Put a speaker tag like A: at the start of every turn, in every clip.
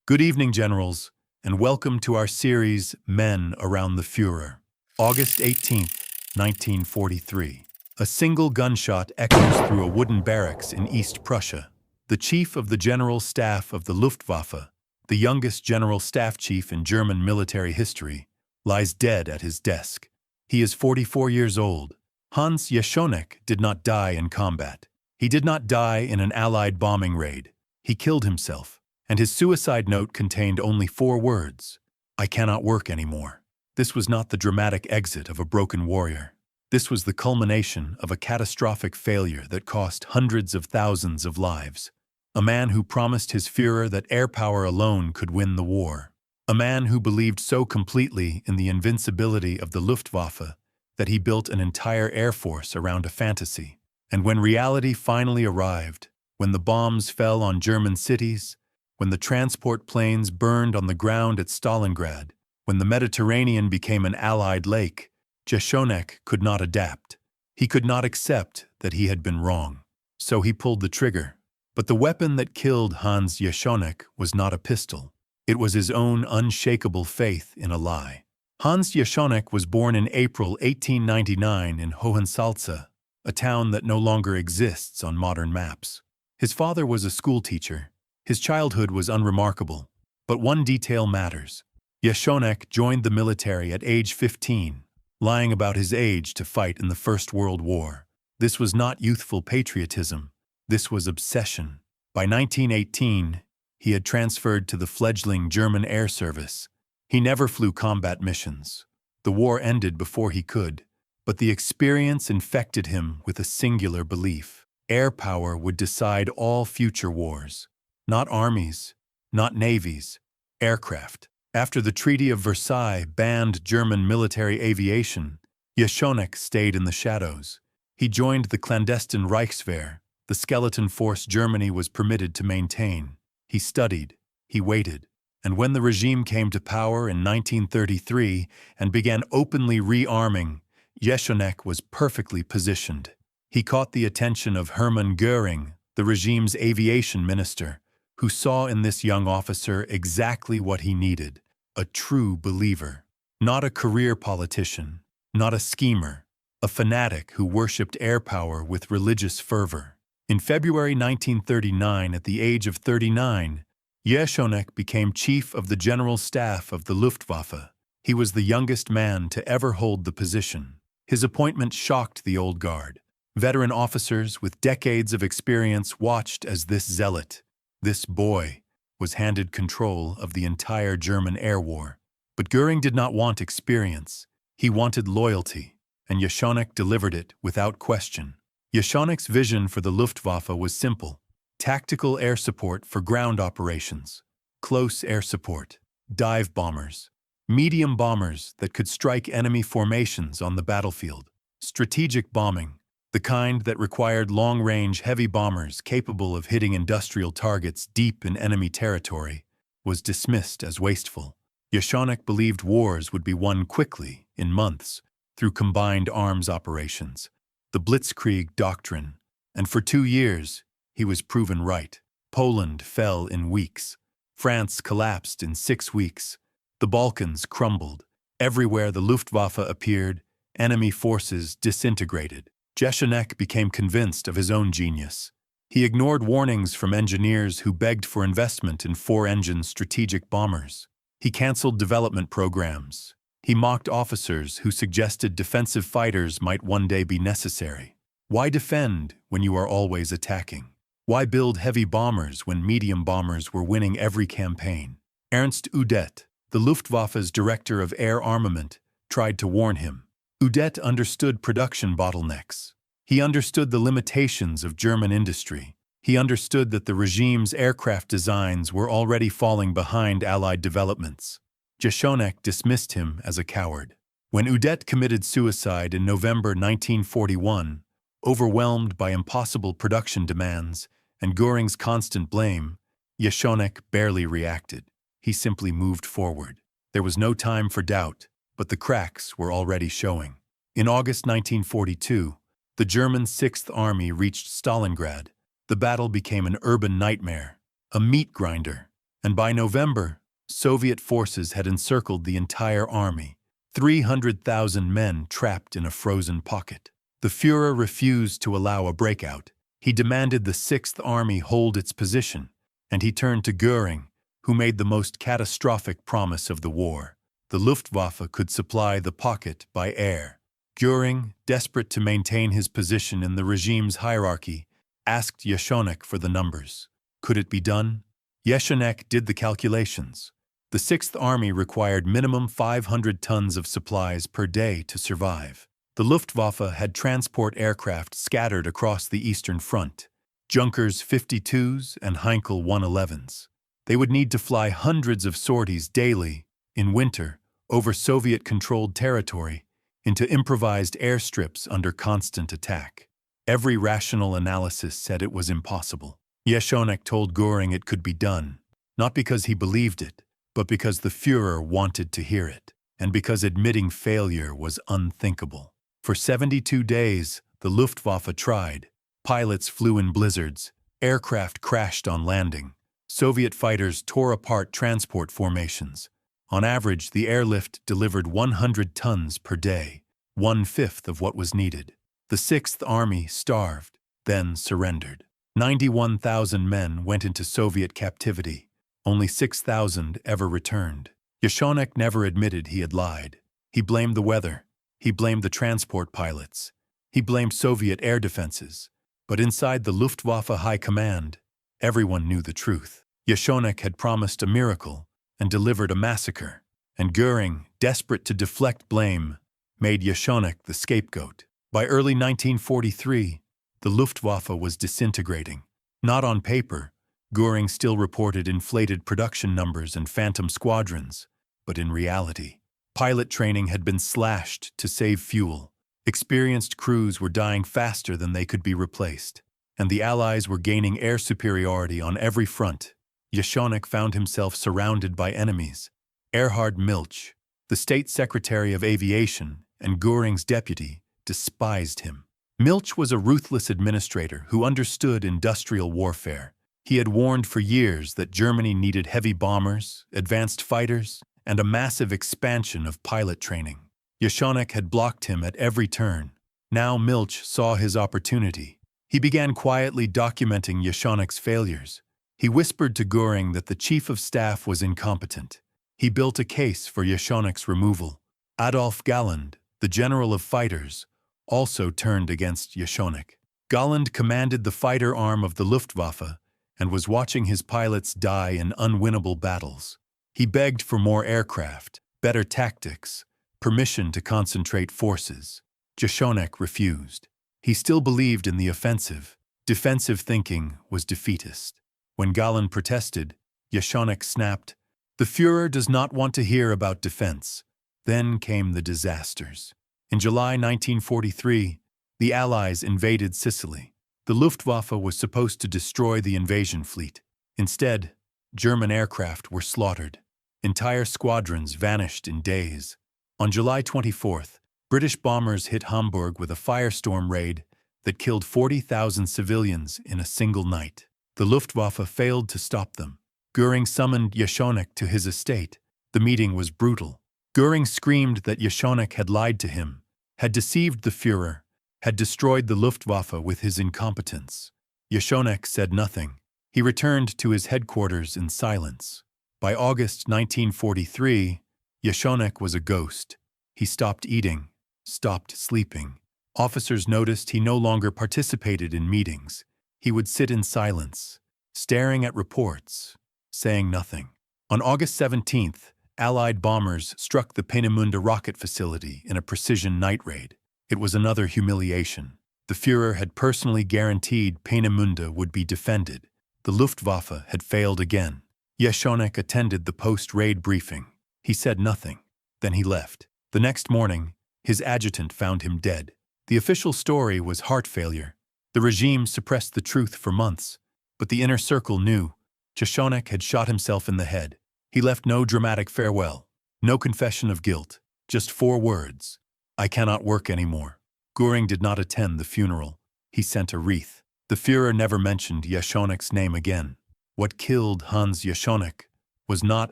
A: Good evening, generals, and welcome to our series, Men Around the Führer. August 18th, 1943. A single gunshot echoes through a wooden barracks in East Prussia. The chief of the General Staff of the Luftwaffe, the youngest general staff chief in German military history, lies dead at his desk. He is 44 years old. Hans Jeschonnek did not die in combat. He did not die in an Allied bombing raid. He killed himself. And his suicide note contained only 4 words: "I cannot work anymore." This was not the dramatic exit of a broken warrior. This was the culmination of a catastrophic failure that cost hundreds of thousands of lives. A man who promised his Führer that air power alone could win the war. A man who believed so completely in the invincibility of the Luftwaffe that he built an entire air force around a fantasy. And when reality finally arrived, when the bombs fell on German cities, when the transport planes burned on the ground at Stalingrad, when the Mediterranean became an Allied lake, Jeschonnek could not adapt. He could not accept that he had been wrong. So he pulled the trigger. But the weapon that killed Hans Jeschonnek was not a pistol. It was his own unshakable faith in a lie. Hans Jeschonnek was born in April 1899 in Hohensalza, a town that no longer exists on modern maps. His father was a schoolteacher. His childhood was unremarkable, but one detail matters. Jeschonnek joined the military at age 15, lying about his age to fight in the First World War. This was not youthful patriotism. This was obsession. By 1918, he had transferred to the fledgling German Air Service. He never flew combat missions. The war ended before he could, but the experience infected him with a singular belief. Air power would decide all future wars. Not armies, not navies, aircraft. After the Treaty of Versailles banned German military aviation, Jeschonnek stayed in the shadows. He joined the clandestine Reichswehr, the skeleton force Germany was permitted to maintain. He studied, he waited, and when the regime came to power in 1933 and began openly rearming, Jeschonnek was perfectly positioned. He caught the attention of Hermann Göring, the regime's aviation minister, who saw in this young officer exactly what he needed: a true believer. Not a career politician, not a schemer, a fanatic who worshipped air power with religious fervor. In February 1939, at the age of 39, Jeschonnek became chief of the General Staff of the Luftwaffe. He was the youngest man to ever hold the position. His appointment shocked the old guard. Veteran officers with decades of experience watched as this zealot, this boy, was handed control of the entire German air war. But Göring did not want experience. He wanted loyalty, and Jeschonnek delivered it without question. Jeschonnek's vision for the Luftwaffe was simple: tactical air support for ground operations, close air support, dive bombers, medium bombers that could strike enemy formations on the battlefield, strategic bombing, the kind that required long-range heavy bombers capable of hitting industrial targets deep in enemy territory, was dismissed as wasteful. Jeschonnek believed wars would be won quickly, in months, through combined arms operations, the Blitzkrieg doctrine, and for 2 years, he was proven right. Poland fell in weeks. France collapsed in 6 weeks. The Balkans crumbled. Everywhere the Luftwaffe appeared, enemy forces disintegrated. Jeschonnek became convinced of his own genius. He ignored warnings from engineers who begged for investment in 4-engine strategic bombers. He canceled development programs. He mocked officers who suggested defensive fighters might one day be necessary. Why defend when you are always attacking? Why build heavy bombers when medium bombers were winning every campaign? Ernst Udet, the Luftwaffe's director of air armament, tried to warn him. Udet understood production bottlenecks. He understood the limitations of German industry. He understood that the regime's aircraft designs were already falling behind Allied developments. Jeschonnek dismissed him as a coward. When Udet committed suicide in November 1941, overwhelmed by impossible production demands and Göring's constant blame, Jeschonnek barely reacted. He simply moved forward. There was no time for doubt, but the cracks were already showing. In August 1942, the German 6th Army reached Stalingrad. The battle became an urban nightmare, a meat grinder. And by November, Soviet forces had encircled the entire army, 300,000 men trapped in a frozen pocket. The Führer refused to allow a breakout. He demanded the Sixth Army hold its position, and he turned to Göring, who made the most catastrophic promise of the war. The Luftwaffe could supply the pocket by air. Göring, desperate to maintain his position in the regime's hierarchy, asked Jeschonnek for the numbers. Could it be done? Jeschonnek did the calculations. The Sixth Army required minimum 500 tons of supplies per day to survive. The Luftwaffe had transport aircraft scattered across the Eastern Front, Junkers 52s and Heinkel 111s. They would need to fly hundreds of sorties daily, in winter, over Soviet-controlled territory, into improvised airstrips under constant attack. Every rational analysis said it was impossible. Jeschonnek told Göring it could be done, not because he believed it, but because the Führer wanted to hear it, and because admitting failure was unthinkable. For 72 days, the Luftwaffe tried. Pilots flew in blizzards, aircraft crashed on landing, Soviet fighters tore apart transport formations. On average, the airlift delivered 100 tons per day, 1/5 of what was needed. The Sixth Army starved, then surrendered. 91,000 men went into Soviet captivity. Only 6,000 ever returned. Jeschonnek never admitted he had lied. He blamed the weather. He blamed the transport pilots. He blamed Soviet air defenses. But inside the Luftwaffe High Command, everyone knew the truth. Jeschonnek had promised a miracle and delivered a massacre. And Göring, desperate to deflect blame, made Jeschonnek the scapegoat. By early 1943, the Luftwaffe was disintegrating. Not on paper, Göring still reported inflated production numbers and phantom squadrons, but in reality, pilot training had been slashed to save fuel. Experienced crews were dying faster than they could be replaced, and the Allies were gaining air superiority on every front. Jeschonnek found himself surrounded by enemies. Erhard Milch, the State Secretary of Aviation and Göring's deputy, despised him. Milch was a ruthless administrator who understood industrial warfare. He had warned for years that Germany needed heavy bombers, advanced fighters, and a massive expansion of pilot training. Jeschonnek had blocked him at every turn. Now Milch saw his opportunity. He began quietly documenting Jeschonnek's failures. He whispered to Göring that the chief of staff was incompetent. He built a case for Jeschonnek's removal. Adolf Galland, the general of fighters, also turned against Jeschonnek. Galland commanded the fighter arm of the Luftwaffe and was watching his pilots die in unwinnable battles. He begged for more aircraft, better tactics, permission to concentrate forces. Jeschonnek refused. He still believed in the offensive. Defensive thinking was defeatist. When Galland protested, Jeschonnek snapped, "The Führer does not want to hear about defense." Then came the disasters. In July 1943, the Allies invaded Sicily. The Luftwaffe was supposed to destroy the invasion fleet. Instead, German aircraft were slaughtered. Entire squadrons vanished in days. On July 24th, British bombers hit Hamburg with a firestorm raid that killed 40,000 civilians in a single night. The Luftwaffe failed to stop them. Göring summoned Jeschonnek to his estate. The meeting was brutal. Göring screamed that Jeschonnek had lied to him, had deceived the Führer, had destroyed the Luftwaffe with his incompetence. Jeschonnek said nothing. He returned to his headquarters in silence. By August 1943, Jeschonnek was a ghost. He stopped eating, stopped sleeping. Officers noticed he no longer participated in meetings. He would sit in silence, staring at reports, saying nothing. On August 17th, Allied bombers struck the Peenemünde rocket facility in a precision night raid. It was another humiliation. The Führer had personally guaranteed Peenemünde would be defended. The Luftwaffe had failed again. Jeschonnek attended the post-raid briefing. He said nothing. Then he left. The next morning, his adjutant found him dead. The official story was heart failure. The regime suppressed the truth for months, but the inner circle knew. Jeschonnek had shot himself in the head. He left no dramatic farewell, no confession of guilt, just 4 words: "I cannot work anymore." Göring did not attend the funeral. He sent a wreath. The Führer never mentioned Jeschonnek's name again. What killed Hans Jeschonnek was not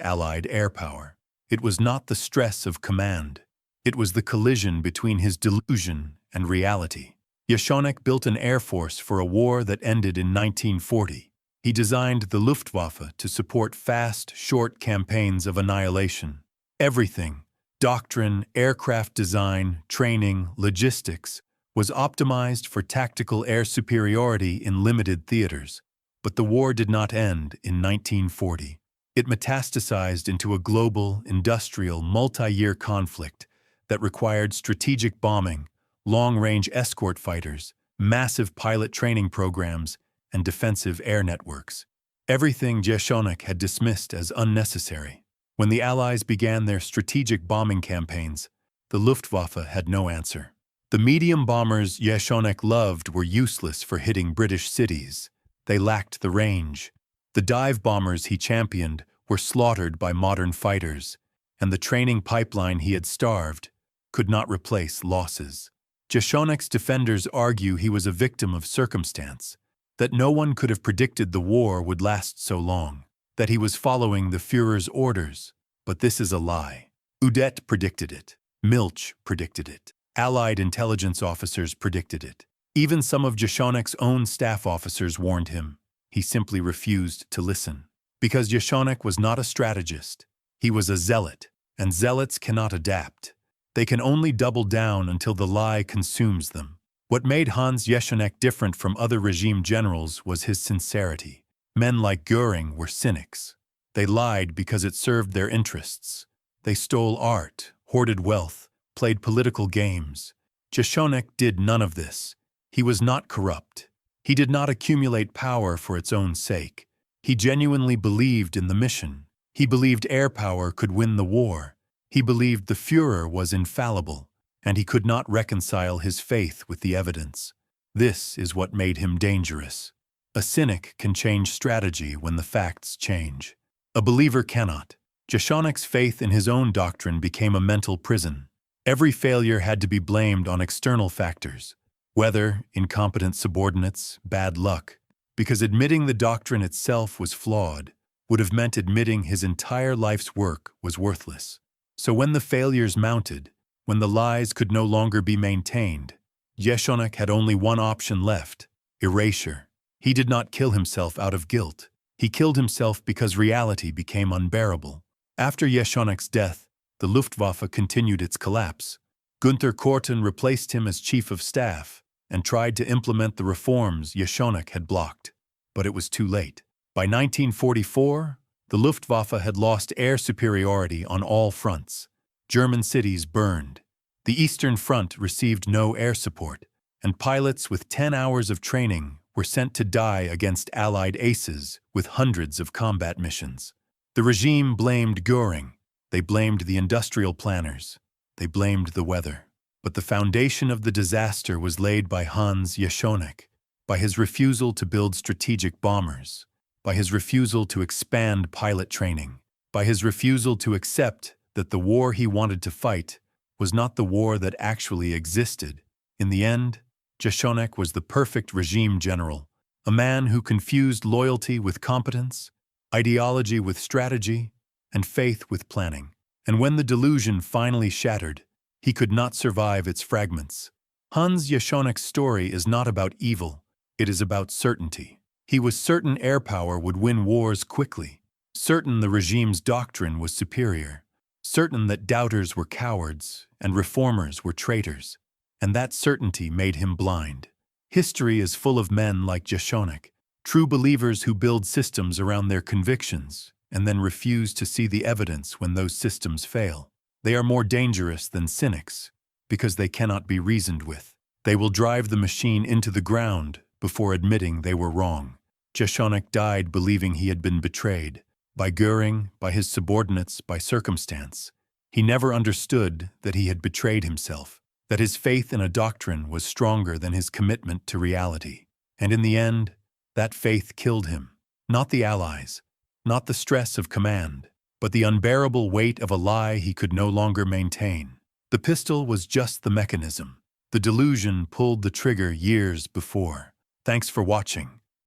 A: Allied air power. It was not the stress of command. It was the collision between his delusion and reality. Jeschonnek built an air force for a war that ended in 1940. He designed the Luftwaffe to support fast, short campaigns of annihilation. Everything, doctrine, aircraft design, training, logistics, was optimized for tactical air superiority in limited theaters. But the war did not end in 1940. It metastasized into a global, industrial, multi-year conflict that required strategic bombing, long-range escort fighters, massive pilot training programs, and defensive air networks. Everything Jeschonnek had dismissed as unnecessary. When the Allies began their strategic bombing campaigns, the Luftwaffe had no answer. The medium bombers Jeschonnek loved were useless for hitting British cities. They lacked the range. The dive bombers he championed were slaughtered by modern fighters, and the training pipeline he had starved could not replace losses. Jeschonnek's defenders argue he was a victim of circumstance, that no one could have predicted the war would last so long, that he was following the Führer's orders. But this is a lie. Udet predicted it. Milch predicted it. Allied intelligence officers predicted it. Even some of Jeschonnek's own staff officers warned him. He simply refused to listen. Because Jeschonnek was not a strategist. He was a zealot, and zealots cannot adapt. They can only double down until the lie consumes them. What made Hans Jeschonnek different from other regime generals was his sincerity. Men like Göring were cynics. They lied because it served their interests. They stole art, hoarded wealth, played political games. Jeschonnek did none of this. He was not corrupt. He did not accumulate power for its own sake. He genuinely believed in the mission. He believed air power could win the war. He believed the Führer was infallible, and he could not reconcile his faith with the evidence. This is what made him dangerous. A cynic can change strategy when the facts change. A believer cannot. Jeschonnek's faith in his own doctrine became a mental prison. Every failure had to be blamed on external factors. Weather, incompetent subordinates, bad luck. Because admitting the doctrine itself was flawed would have meant admitting his entire life's work was worthless. So when the failures mounted, when the lies could no longer be maintained, Jeschonnek had only one option left: erasure. He did not kill himself out of guilt. He killed himself because reality became unbearable. After Jeschonnek's death, the Luftwaffe continued its collapse. Günther Korten replaced him as chief of staff and tried to implement the reforms Jeschonnek had blocked. But it was too late. By 1944, the Luftwaffe had lost air superiority on all fronts. German cities burned. The Eastern Front received no air support, and pilots with 10 hours of training were sent to die against Allied aces with hundreds of combat missions. The regime blamed Göring. They blamed the industrial planners. They blamed the weather. But the foundation of the disaster was laid by Hans Jeschonnek, by his refusal to build strategic bombers, by his refusal to expand pilot training, by his refusal to accept that the war he wanted to fight was not the war that actually existed. In the end, Jeschonnek was the perfect regime general, a man who confused loyalty with competence, ideology with strategy, and faith with planning. And when the delusion finally shattered, he could not survive its fragments. Hans Jeschonnek's story is not about evil, it is about certainty. He was certain air power would win wars quickly, certain the regime's doctrine was superior, certain that doubters were cowards and reformers were traitors, and that certainty made him blind. History is full of men like Jeschonnek, true believers who build systems around their convictions and then refuse to see the evidence when those systems fail. They are more dangerous than cynics because they cannot be reasoned with. They will drive the machine into the ground before admitting they were wrong. Jeschonnek died believing he had been betrayed by Göring, by his subordinates, by circumstance. He never understood that he had betrayed himself, that his faith in a doctrine was stronger than his commitment to reality. And in the end, that faith killed him. Not the Allies, not the stress of command, but the unbearable weight of a lie he could no longer maintain. The pistol was just the mechanism. The delusion pulled the trigger years before. Thanks for watching.